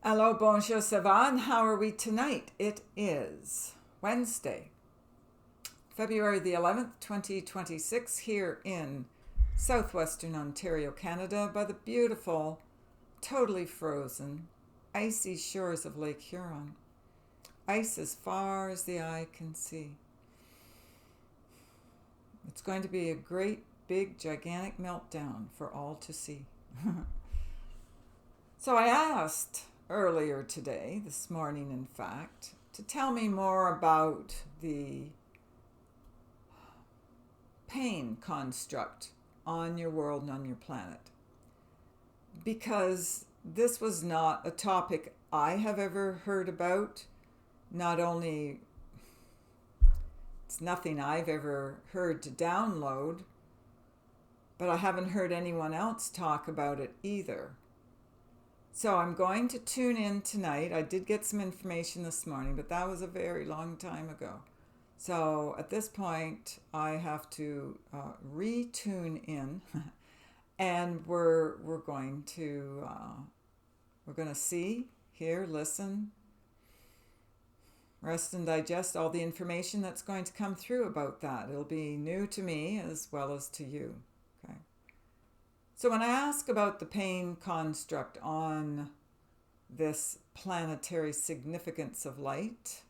Hello, bonjour, ça va? And how are we tonight? It is Wednesday, February the 11th, 2026, here in southwestern Ontario, Canada, by the beautiful, totally frozen, icy shores of Lake Huron. Ice as far as the eye can see. It's going to be a great, big, gigantic meltdown for all to see. So I asked earlier today, this morning in fact, to tell me more about the pain construct on your world and on your planet. Because this was not a topic I have ever heard about. Not only, it's nothing I've ever heard to download, but I haven't heard anyone else talk about it either. So I'm going to tune in tonight. I did get some information this morning, but that was a very long time ago. So at this point, I have to retune in, and we're going to see, hear, listen, rest and digest all the information that's going to come through about that. It'll be new to me as well as to you. Okay. So when I ask about the pain construct on this planetary significance of light,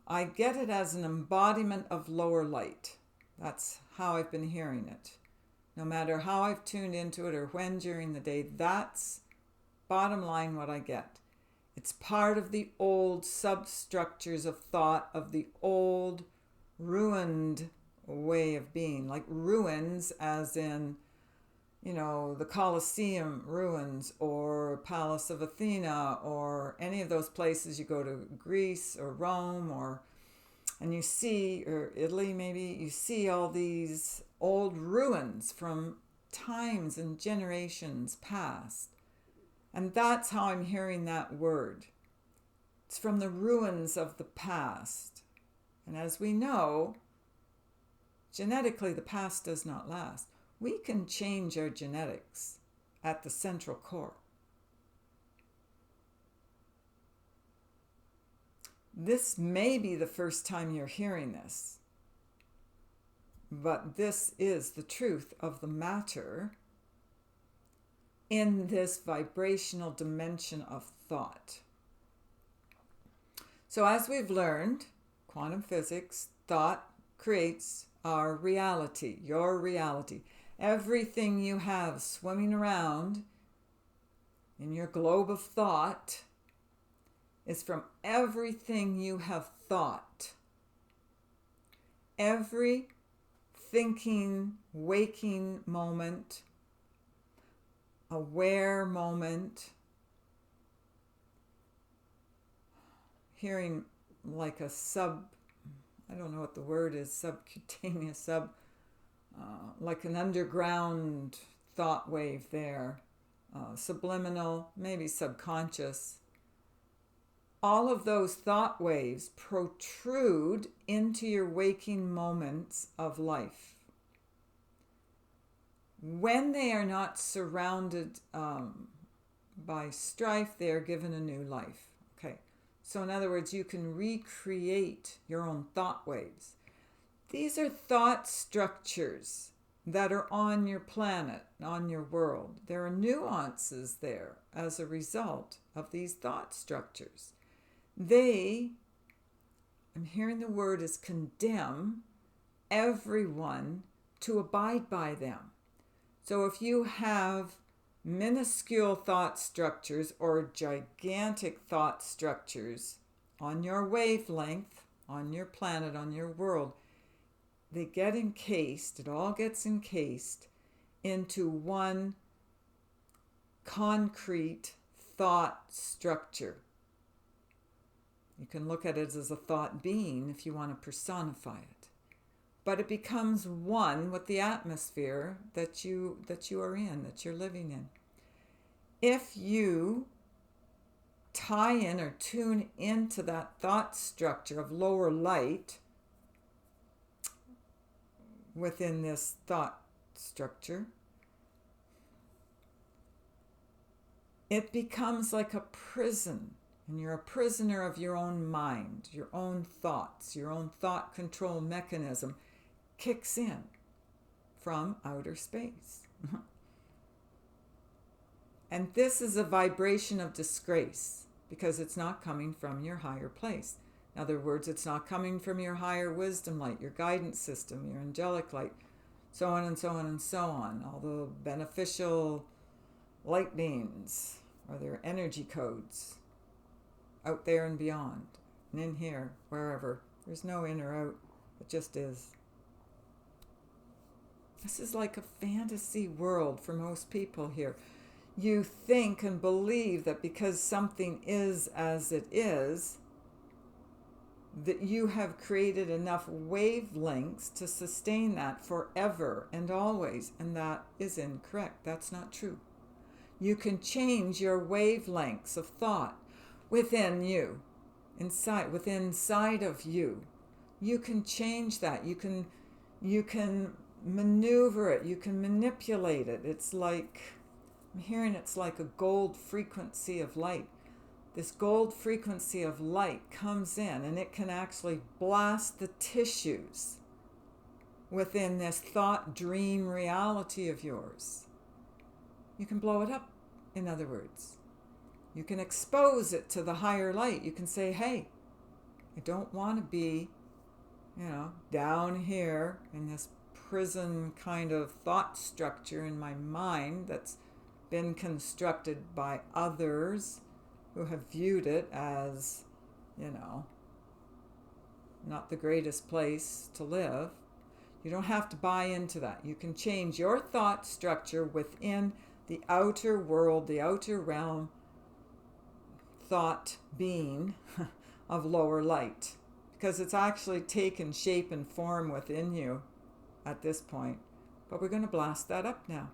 I get it as an embodiment of lower light. That's how I've been hearing it. No matter how I've tuned into it or when during the day, that's bottom line what I get. It's part of the old substructures of thought of the old ruined way of being, like ruins as in, the Colosseum ruins or Palace of Athena or any of those places you go to, Greece or Rome, and you see, or Italy maybe, you see all these old ruins from times and generations past. And that's how I'm hearing that word. It's from the ruins of the past. And as we know, genetically, the past does not last. We can change our genetics at the central core. This may be the first time you're hearing this, but this is the truth of the matter in this vibrational dimension of thought. So as we've learned, quantum physics, thought creates our reality, your reality. Everything you have swimming around in your globe of thought is from everything you have thought. Every thinking, waking moment, aware moment, hearing like a I don't know what the word is, subcutaneous, like an underground thought wave there, subliminal, maybe subconscious. All of those thought waves protrude into your waking moments of life. When they are not surrounded by strife, they are given a new life. Okay. So in other words, you can recreate your own thought waves. These are thought structures that are on your planet, on your world. There are nuances there as a result of these thought structures. I'm hearing the word is condemn everyone to abide by them. So if you have minuscule thought structures or gigantic thought structures on your wavelength, on your planet, on your world, they get encased, it all gets encased into one concrete thought structure. You can look at it as a thought being if you want to personify it. But it becomes one with the atmosphere that you are in, that you're living in. If you tie in or tune into that thought structure of lower light within this thought structure, it becomes like a prison. And you're a prisoner of your own mind, your own thoughts, your own thought control mechanism kicks in from outer space. And this is a vibration of disgrace because it's not coming from your higher place. In other words, it's not coming from your higher wisdom light, your guidance system, your angelic light, so on and so on and so on. All the beneficial light beings or their energy codes out there and beyond, and in here, wherever. There's no in or out, it just is. This is like a fantasy world for most people here. You think and believe that because something is as it is, that you have created enough wavelengths to sustain that forever and always, and that is incorrect. That's not true. You can change your wavelengths of thought within you, inside of you. You can change that. You can maneuver it. You can manipulate it. It's like, I'm hearing it's like a gold frequency of light. This gold frequency of light comes in and it can actually blast the tissues within this thought dream reality of yours. You can blow it up, in other words. You can expose it to the higher light. You can say, hey, I don't want to be, down here in this prison kind of thought structure in my mind that's been constructed by others who have viewed it as, not the greatest place to live. You don't have to buy into that. You can change your thought structure within the outer world, the outer realm, thought being of lower light, because it's actually taken shape and form within you at this point. But we're going to blast that up now.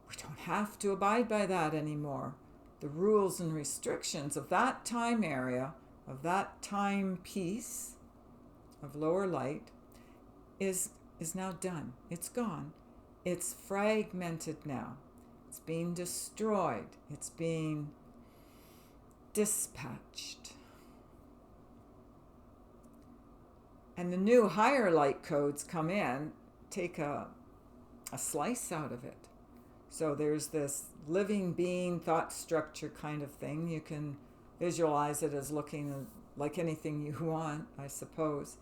We don't have to abide by that anymore. The rules and restrictions of that time area, of that time piece of lower light is now done. It's gone. It's fragmented now. It's being destroyed. It's being dispatched. And the new higher light codes come in, take a slice out of it. So there's this living being thought structure kind of thing. You can visualize it as looking like anything you want, I suppose.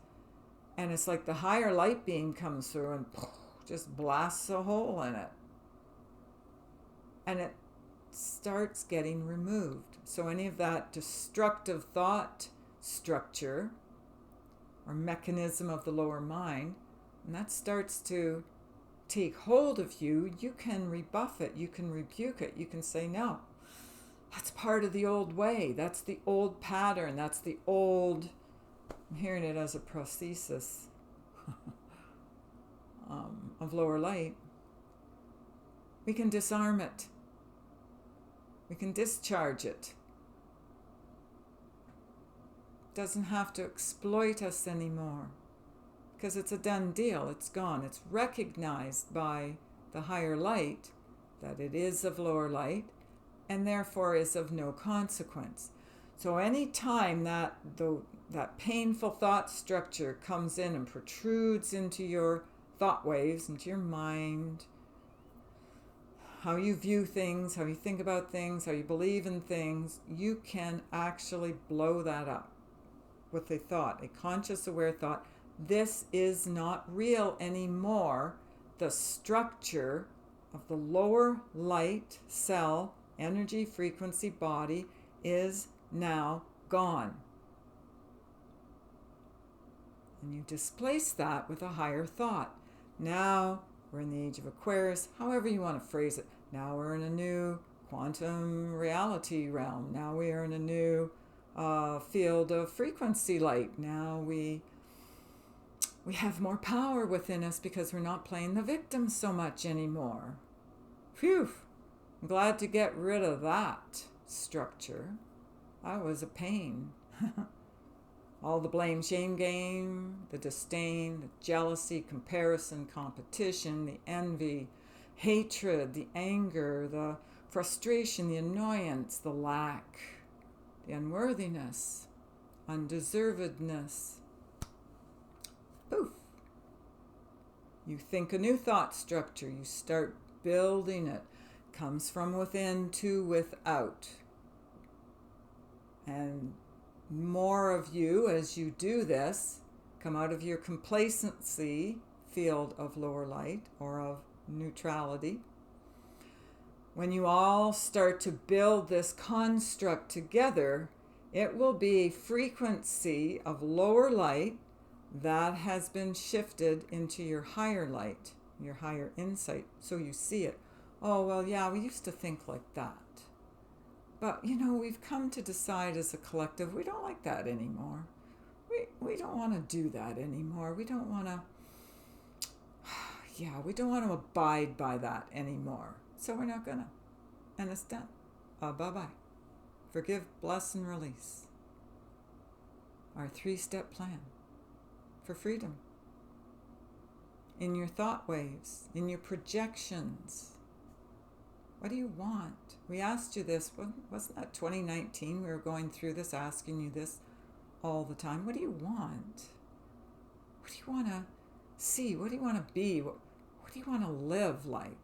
And it's like the higher light being comes through and just blasts a hole in it. And it starts getting removed. So any of that destructive thought structure or mechanism of the lower mind, and that starts to take hold of you, you can rebuff it, you can rebuke it, you can say, no, that's part of the old way, that's the old pattern, that's the old, I'm hearing it as a prosthesis of lower light. We can disarm it. We can discharge it. It doesn't have to exploit us anymore because it's a done deal. It's gone. It's recognized by the higher light that it is of lower light and therefore is of no consequence. So any time that painful thought structure comes in and protrudes into your thought waves, into your mind, how you view things, how you think about things, how you believe in things, you can actually blow that up with a thought, a conscious aware thought. This is not real anymore. The structure of the lower light cell energy frequency body is now gone. And you displace that with a higher thought. Now we're in the age of Aquarius, however you want to phrase it. Now we're in a new quantum reality realm. Now we are in a new field of frequency light. Now we have more power within us because we're not playing the victim so much anymore. Phew! I'm glad to get rid of that structure. That was a pain. All the blame shame game, the disdain, the jealousy, comparison, competition, the envy, hatred, the anger, the frustration, the annoyance, the lack, the unworthiness, undeservedness. Poof. You think a new thought structure. You start building it. Comes from within to without. And more of you, as you do this, come out of your complacency field of lower light or of neutrality. When you all start to build this construct together, it will be a frequency of lower light that has been shifted into your higher light, your higher insight, so you see it. Oh, well, yeah, we used to think like that. But, we've come to decide as a collective, we don't like that anymore. We don't want to do that anymore. We don't want to, we don't want to abide by that anymore. So we're not going to. And it's done. Bye-bye. Forgive, bless, and release. Our 3-step plan for freedom. In your thought waves, in your projections. What do you want? We asked you this, wasn't that 2019? We were going through this, asking you this all the time. What do you want? What do you want to see? What do you want to be? What do you want to live like?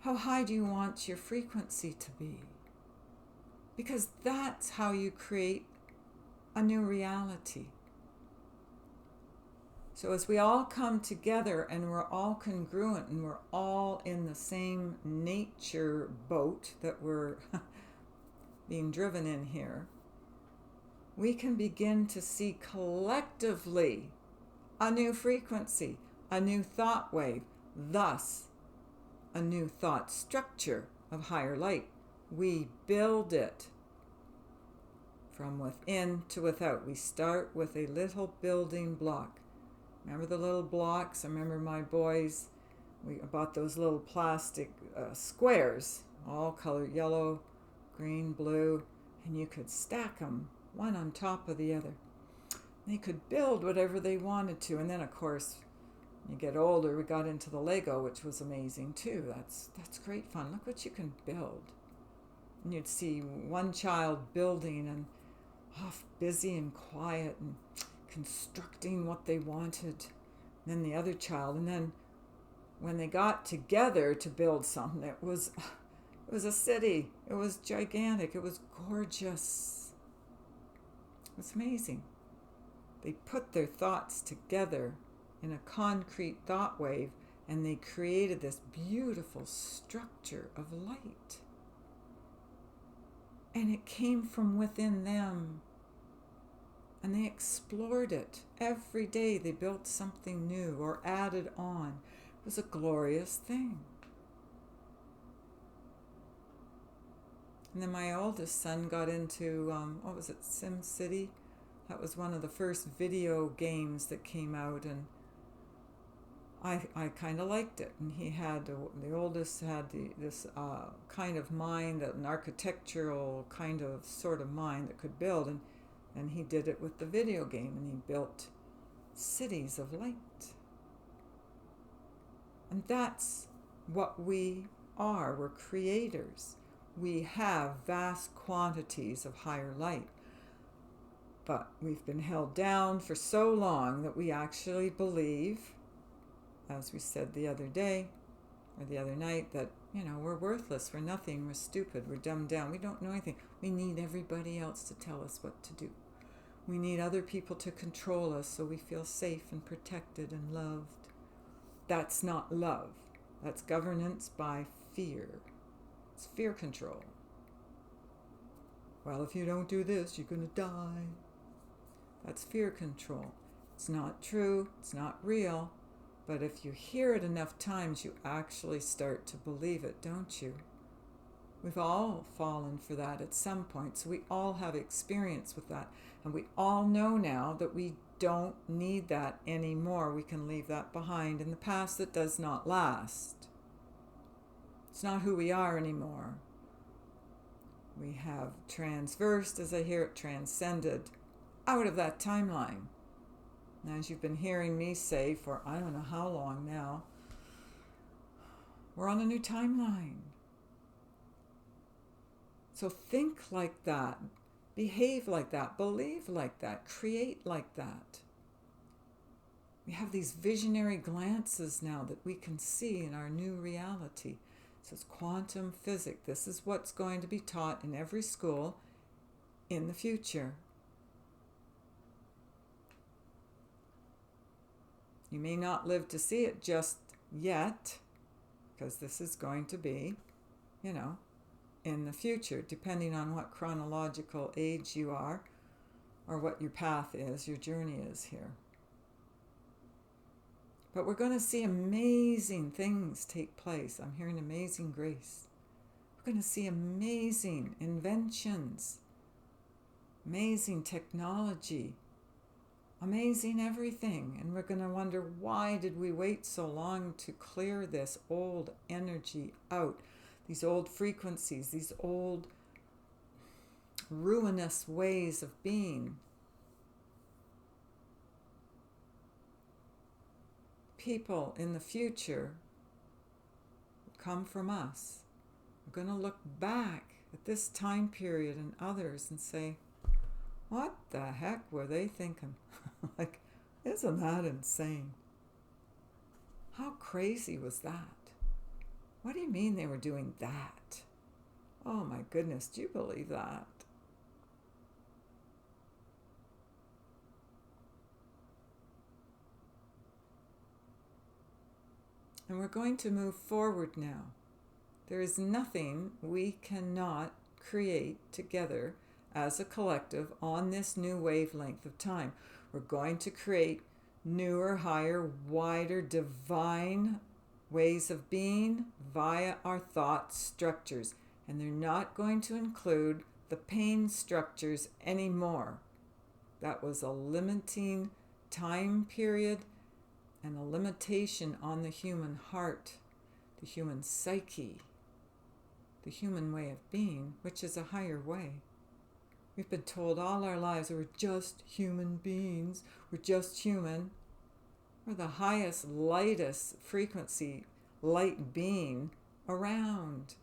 How high do you want your frequency to be? Because that's how you create a new reality. So as we all come together and we're all congruent and we're all in the same nature boat that we're being driven in here, we can begin to see collectively a new frequency, a new thought wave, thus a new thought structure of higher light. We build it from within to without. We start with a little building block. Remember the little blocks? I remember my boys, we bought those little plastic squares, all colored yellow, green, blue, and you could stack them one on top of the other. They could build whatever they wanted to. And then, of course, when you get older, we got into the Lego, which was amazing too. That's great fun. Look what you can build. And you'd see one child building and off busy and quiet and constructing what they wanted, and then the other child, and then when they got together to build something, it was a city. It was gigantic. It was gorgeous. It was amazing. They put their thoughts together in a concrete thought wave, and they created this beautiful structure of light. And it came from within them. And they explored it. Every day they built something new or added on. It was a glorious thing. And then my oldest son got into, Sim City? That was one of the first video games that came out, and I kind of liked it. And he had, the oldest had this kind of mind, an architectural kind of sort of mind that could build, and he did it with the video game, and he built cities of light. And that's what we are. We're creators. We have vast quantities of higher light. But we've been held down for so long that we actually believe, as we said the other day, or the other night, that, we're worthless, we're nothing, we're stupid, we're dumbed down, we don't know anything. We need everybody else to tell us what to do. We need other people to control us so we feel safe and protected and loved. That's not love. That's governance by fear. It's fear control. Well, if you don't do this, you're going to die. That's fear control. It's not true. It's not real. But if you hear it enough times, you actually start to believe it, don't you? We've all fallen for that at some point, so we all have experience with that. And we all know now that we don't need that anymore. We can leave that behind in the past that does not last. It's not who we are anymore. We have transversed, as I hear it, transcended out of that timeline. And as you've been hearing me say for I don't know how long now, We're on a new timeline. So think like that, behave like that, believe like that, create like that. We have these visionary glances now that we can see in our new reality. So it's quantum physics. This is what's going to be taught in every school in the future. You may not live to see it just yet, because this is going to be, in the future, depending on what chronological age you are or what your path is, your journey is here. But we're going to see amazing things take place. I'm hearing amazing grace. We're going to see amazing inventions, amazing technology, amazing everything. And we're going to wonder, why did we wait so long to clear this old energy out? These old frequencies, these old ruinous ways of being. People in the future come from us. We're going to look back at this time period and others and say, what the heck were they thinking? Like, isn't that insane? How crazy was that? What do you mean they were doing that? Oh my goodness, do you believe that? And we're going to move forward now. There is nothing we cannot create together as a collective on this new wavelength of time. We're going to create newer, higher, wider, divine ways of being via our thought structures. And they're not going to include the pain structures anymore. That was a limiting time period and a limitation on the human heart, the human psyche, the human way of being, which is a higher way. We've been told all our lives that we're just human beings, we're just human. We're the highest, lightest frequency, light being around.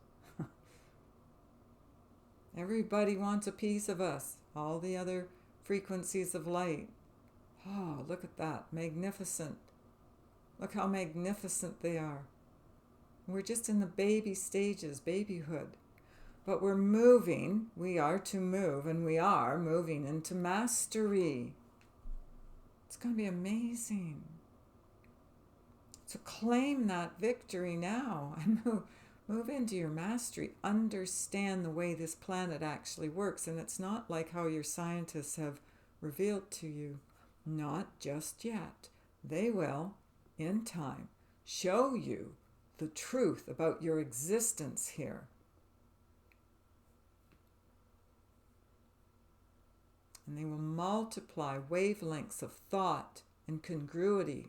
Everybody wants a piece of us, all the other frequencies of light. Oh, look at that, magnificent. Look how magnificent they are. We're just in the baby stages, babyhood. But we're moving, we are to move, and we are moving into mastery. It's going to be amazing. So claim that victory now and move into your mastery. Understand the way this planet actually works. And it's not like how your scientists have revealed to you. Not just yet. They will, in time, show you the truth about your existence here. And they will multiply wavelengths of thought and congruity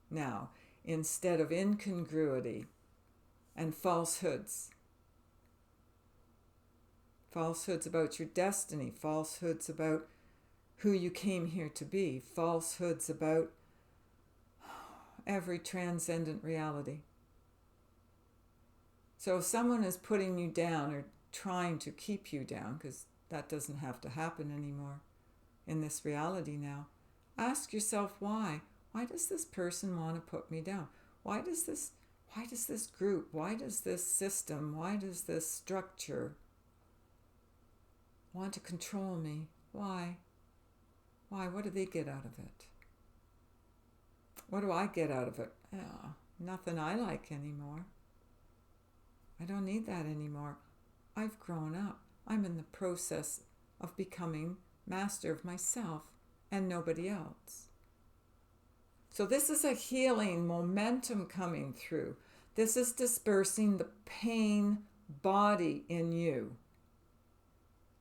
now, instead of incongruity and falsehoods. Falsehoods about your destiny, falsehoods about who you came here to be, falsehoods about every transcendent reality. So if someone is putting you down or trying to keep you down, because that doesn't have to happen anymore in this reality now, ask yourself why. Why does this person want to put me down? Why does this group, why does this system, why does this structure want to control me? Why? Why? What do they get out of it? What do I get out of it? Nothing I like anymore. I don't need that anymore. I've grown up. I'm in the process of becoming master of myself and nobody else. So this is a healing momentum coming through. This is dispersing the pain body in you.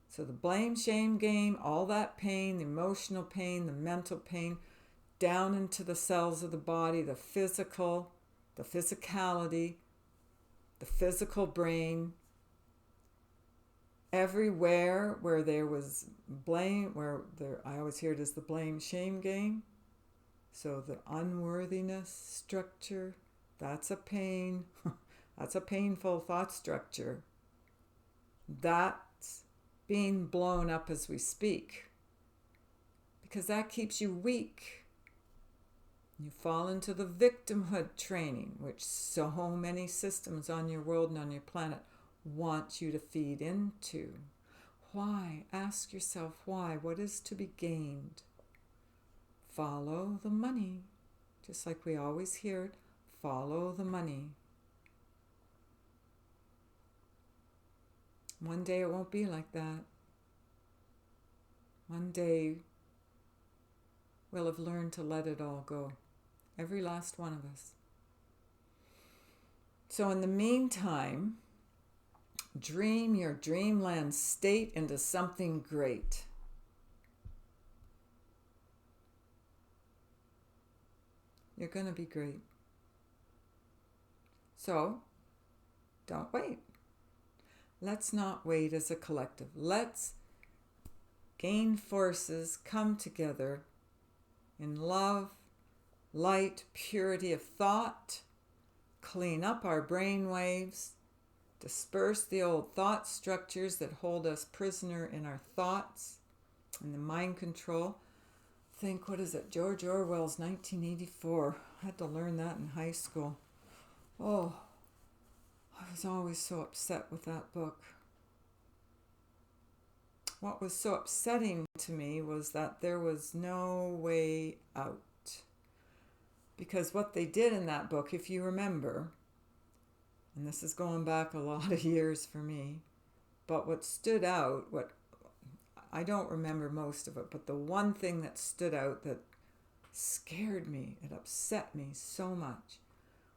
So the blame, shame game, all that pain, the emotional pain, the mental pain, down into the cells of the body, the physical, the physicality, the physical brain. Everywhere where there was blame, I always hear it as the blame, shame game. So the unworthiness structure, that's a pain. That's a painful thought structure. That's being blown up as we speak, because that keeps you weak. You fall into the victimhood training, which so many systems on your world and on your planet want you to feed into. Why? Ask yourself why. What is to be gained? Follow the money. Just like we always hear it, follow the money. One day it won't be like that. One day we'll have learned to let it all go. Every last one of us. So in the meantime, dream your dreamland state into something great. You're going to be great. So, don't wait. Let's not wait as a collective. Let's gain forces, come together in love, light, purity of thought, clean up our brain waves, disperse the old thought structures that hold us prisoner in our thoughts and the mind control. Think, what is it? George Orwell's 1984. I had to learn that in high school. Oh, I was always so upset with that book. What was so upsetting to me was that there was no way out. Because what they did in that book, if you remember, and this is going back a lot of years for me, but what stood out, I don't remember most of it, but the one thing that stood out that scared me, it upset me so much,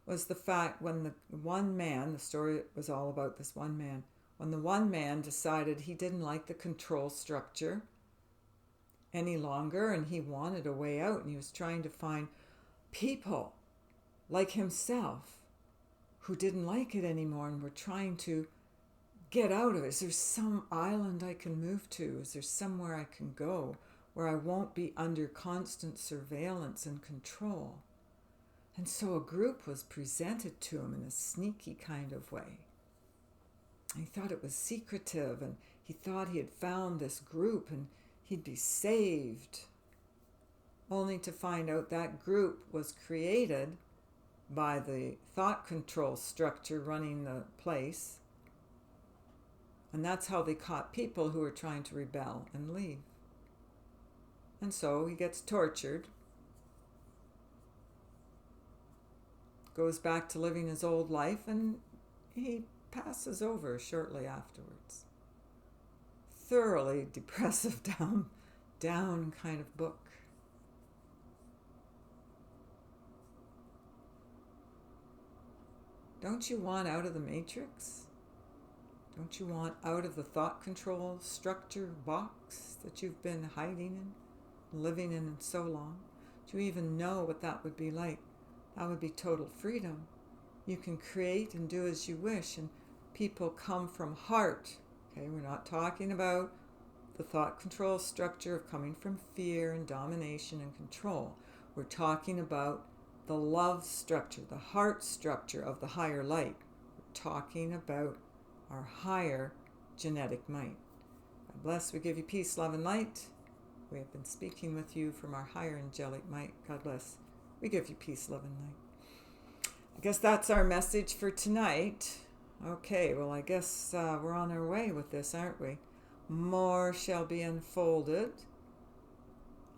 was the fact when the one man, the story was all about this one man, when the one man decided he didn't like the control structure any longer and he wanted a way out, and he was trying to find people like himself who didn't like it anymore and were trying to get out of it. Is there some island I can move to? Is there somewhere I can go where I won't be under constant surveillance and control? And so a group was presented to him in a sneaky kind of way. He thought it was secretive, and he thought he had found this group and he'd be saved, only to find out that group was created by the thought control structure running the place. And that's how they caught people who were trying to rebel and leave. And so he gets tortured, goes back to living his old life, and he passes over shortly afterwards. Thoroughly depressive, down kind of book. Don't you want out of the matrix? Don't you want out of the thought control structure box that you've been hiding in, living in so long? Do you even know what that would be like? That would be total freedom. You can create and do as you wish, and people come from heart. Okay, we're not talking about the thought control structure of coming from fear and domination and control. We're talking about the love structure, the heart structure of the higher light. We're talking about our higher genetic might. God bless. We give you peace, love, and light. We have been speaking with you from our higher angelic might. God bless. We give you peace, love, and light. I guess that's our message for tonight. Okay, well, I guess we're on our way with this, aren't we? More shall be unfolded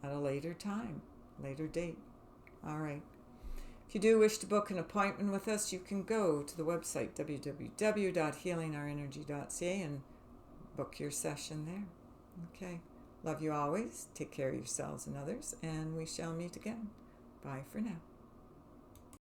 at a later time, later date. All right. If you do wish to book an appointment with us, you can go to the website www.healingourenergy.ca and book your session there. Okay. Love you always. Take care of yourselves and others, and we shall meet again. Bye for now.